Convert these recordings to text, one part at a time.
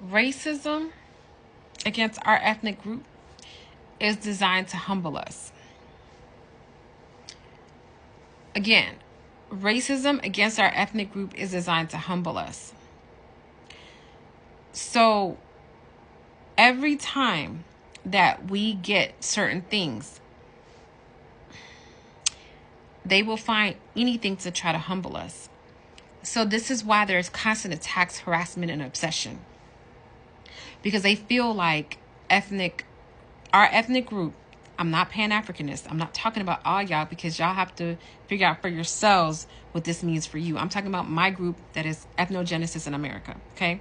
Racism against our ethnic group is designed to humble us. Again, racism against our ethnic group is designed to humble us. So every time that we get certain things, they will find anything to try to humble us. So this is why there's constant attacks, harassment, and obsession. Because they feel like our ethnic group, I'm not Pan-Africanist. I'm not talking about all y'all because y'all have to figure out for yourselves what this means for you. I'm talking about my group that is ethnogenesis in America, okay?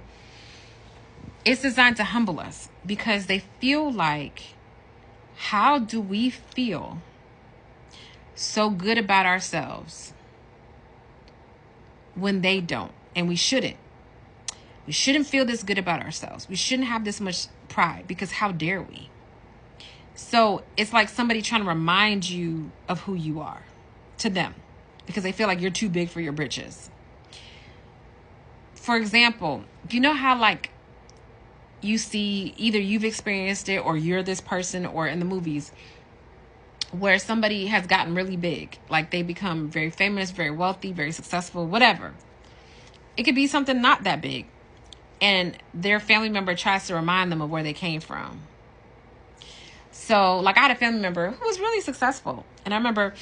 It's designed to humble us because they feel like, how do we feel so good about ourselves when they don't? And we shouldn't. We shouldn't feel this good about ourselves. We shouldn't have this much pride because how dare we? So it's like somebody trying to remind you of who you are to them because they feel like you're too big for your britches. For example, you know how like you see, either you've experienced it or you're this person, or in the movies where somebody has gotten really big, like they become very famous, very wealthy, very successful, whatever. It could be something not that big, and their family member tries to remind them of where they came from. So like I had a family member who was really successful, and I remember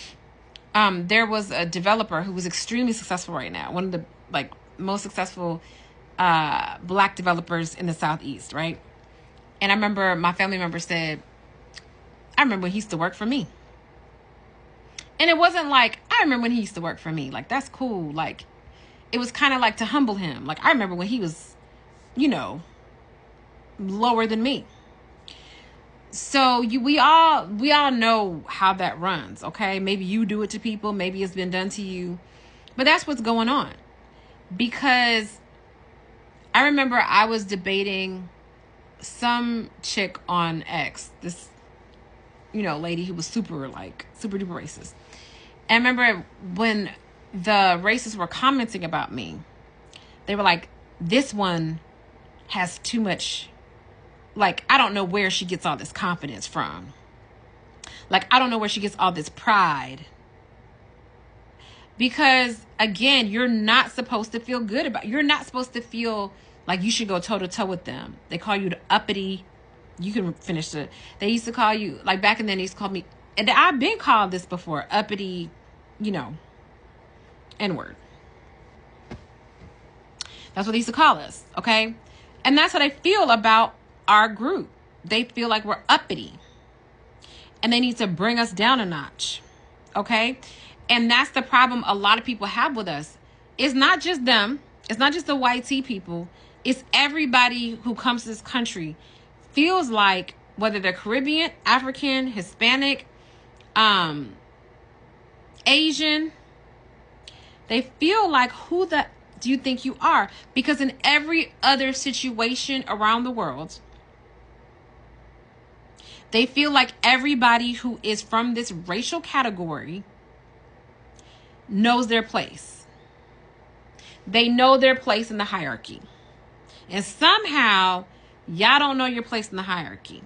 there was a developer who was extremely successful right now, one of the like most successful black developers in the Southeast, right? And I remember my family member said, I remember when he used to work for me. And it wasn't like, I remember when he used to work for me. Like, that's cool. Like, it was kind of like to humble him. Like, I remember when he was, lower than me. So we all know how that runs, okay? Maybe you do it to people. Maybe it's been done to you. But that's what's going on. Because I remember I was debating some chick on X, this, lady who was super duper racist. And I remember when the racists were commenting about me, they were like, this one has too much, like, I don't know where she gets all this confidence from. Like, I don't know where she gets all this pride. Because, again, you're not supposed to feel good about, you're not supposed to feel like you should go toe to toe with them. They call you the uppity. You can finish it. They used to call you, like back in then, they used to call me, and I've been called this before, uppity, N-word. That's what they used to call us, okay? And that's what I feel about our group. They feel like we're uppity. And they need to bring us down a notch, okay? And that's the problem a lot of people have with us. It's not just them. It's not just the white tea people. It's everybody who comes to this country feels like, whether they're Caribbean, African, Hispanic, Asian, they feel like, who the do you think you are? Because in every other situation around the world, they feel like everybody who is from this racial category knows their place. They know their place in the hierarchy. And somehow, y'all don't know your place in the hierarchy.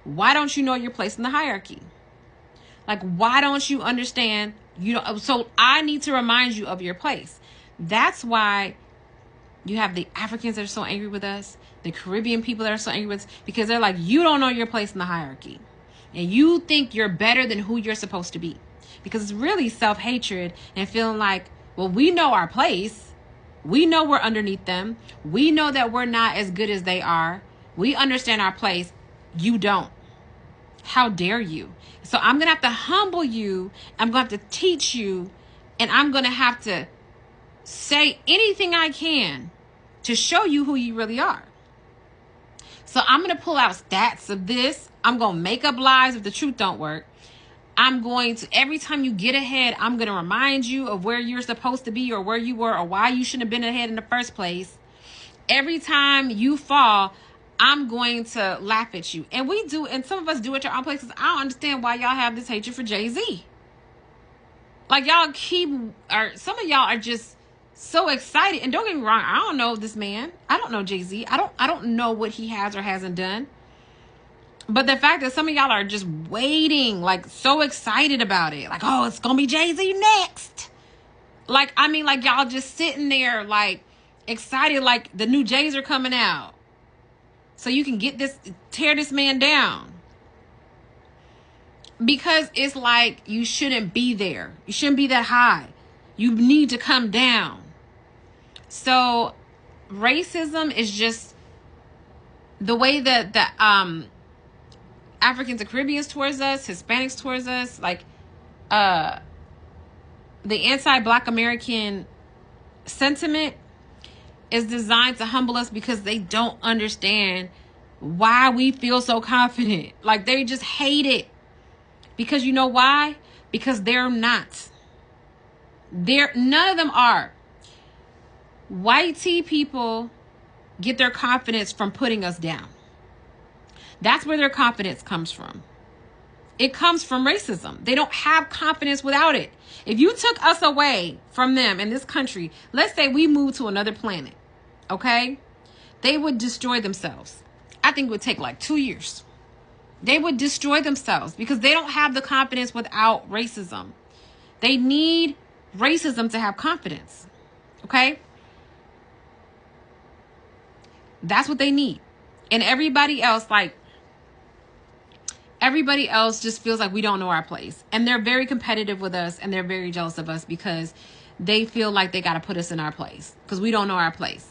Why don't you know your place in the hierarchy? Like, why don't you understand? So I need to remind you of your place. That's why you have the Africans that are so angry with us, the Caribbean people that are so angry with us, because they're like, you don't know your place in the hierarchy. And you think you're better than who you're supposed to be. Because it's really self-hatred and feeling like, well, we know our place. We know we're underneath them. We know that we're not as good as they are. We understand our place. You don't. How dare you? So I'm going to have to humble you. I'm going to have to teach you. And I'm going to have to say anything I can to show you who you really are. So I'm going to pull out stats of this. I'm going to make up lies if the truth don't work. I'm going to, every time you get ahead, I'm going to remind you of where you're supposed to be or where you were or why you shouldn't have been ahead in the first place. Every time you fall, I'm going to laugh at you. And we do, and some of us do at your own places. I don't understand why y'all have this hatred for Jay-Z. Like, y'all some of y'all are just so excited. And don't get me wrong, I don't know this man. I don't know Jay-Z. I don't know what he has or hasn't done. But the fact that some of y'all are just waiting, like so excited about it. Like, oh, it's gonna be Jay-Z next. Like, I mean, like y'all just sitting there like excited, like the new Jays are coming out. So you can tear this man down. Because it's like you shouldn't be there. You shouldn't be that high. You need to come down. So racism is just the way that the Africans and Caribbeans towards us, Hispanics towards us, like the anti-Black American sentiment is designed to humble us because they don't understand why we feel so confident. Like they just hate it. Because you know why? Because they're not. None of them are. White tea people get their confidence from putting us down. That's where their confidence comes from. It comes from racism. They don't have confidence without it. If you took us away from them in this country, let's say we moved to another planet, okay? They would destroy themselves. I think it would take like 2 years. They would destroy themselves because they don't have the confidence without racism. They need racism to have confidence, okay? That's what they need. And everybody else, everybody else just feels like we don't know our place. And they're very competitive with us and they're very jealous of us because they feel like they got to put us in our place because we don't know our place.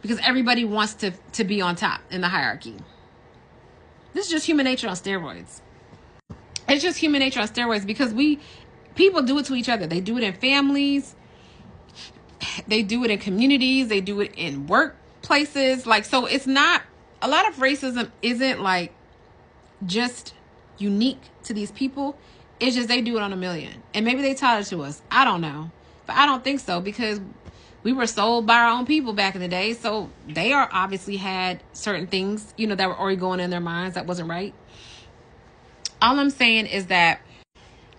Because everybody wants to be on top in the hierarchy. This is just human nature on steroids. It's just human nature on steroids because people do it to each other. They do it in families. They do it in communities. They do it in workplaces. Like, so it's not, a lot of racism isn't like just unique to these people. It's just they do it on a million. And maybe they taught it to us. I don't know. But I don't think so because we were sold by our own people back in the day. So they are obviously had certain things, that were already going in their minds that wasn't right. All I'm saying is that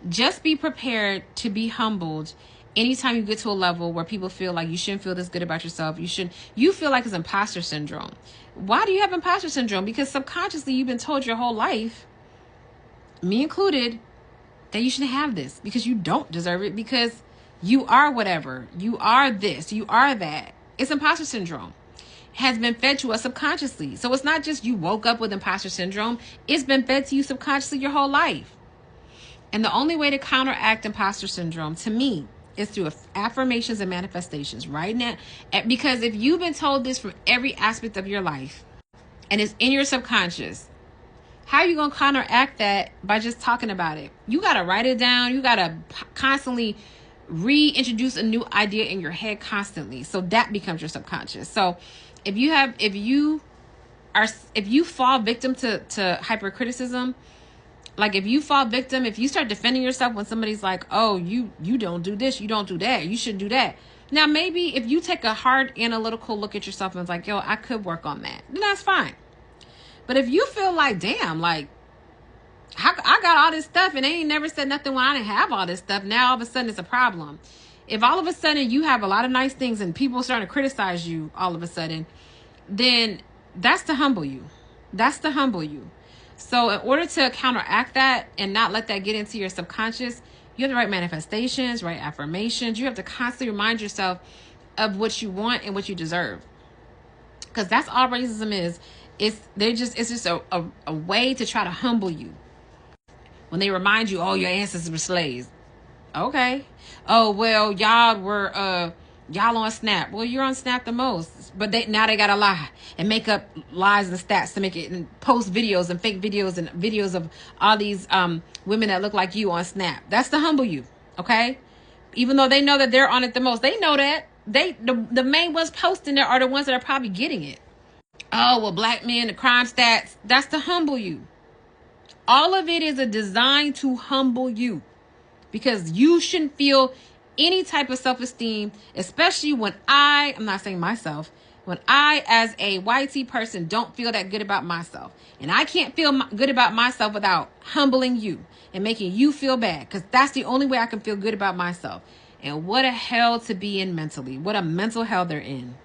just be prepared to be humbled anytime you get to a level where people feel like you shouldn't feel this good about yourself. You feel like it's imposter syndrome. Why do you have imposter syndrome? Because subconsciously you've been told your whole life, me included, that you shouldn't have this because you don't deserve it because you are whatever. You are this. You are that. It's imposter syndrome. It has been fed to us subconsciously. So it's not just you woke up with imposter syndrome. It's been fed to you subconsciously your whole life. And the only way to counteract imposter syndrome, to me, is through affirmations and manifestations right now. Because if you've been told this from every aspect of your life and it's in your subconscious, how are you going to counteract that by just talking about it? You got to write it down. You got to constantly reintroduce a new idea in your head constantly. So that becomes your subconscious. So if you fall victim to hypercriticism, like if you fall victim, if you start defending yourself when somebody's like, oh, you don't do this, you don't do that, you shouldn't do that. Now, maybe if you take a hard analytical look at yourself and it's like, yo, I could work on that, then that's fine. But if you feel like, damn, like, I got all this stuff and they ain't never said nothing when I didn't have all this stuff. Now all of a sudden it's a problem. If all of a sudden you have a lot of nice things and people starting to criticize you all of a sudden, then that's to humble you. That's to humble you. So in order to counteract that and not let that get into your subconscious, you have to write manifestations, write affirmations. You have to constantly remind yourself of what you want and what you deserve. Because that's all racism is. It's just a way to try to humble you. When they remind you, oh, your ancestors were slaves. Okay. Oh, well, y'all on Snap. Well, you're on Snap the most. But now they got to lie and make up lies and stats to make it and post videos and fake videos and videos of all these women that look like you on Snap. That's to humble you. Okay. Even though they know that they're on it the most. They know that. The main ones posting there are the ones that are probably getting it. Oh, well, black men, the crime stats. That's to humble you. All of it is a design to humble you because you shouldn't feel any type of self-esteem, especially when I'm not saying myself, when I, as a YT person, don't feel that good about myself. And I can't feel good about myself without humbling you and making you feel bad because that's the only way I can feel good about myself. And what a hell to be in mentally. What a mental hell they're in.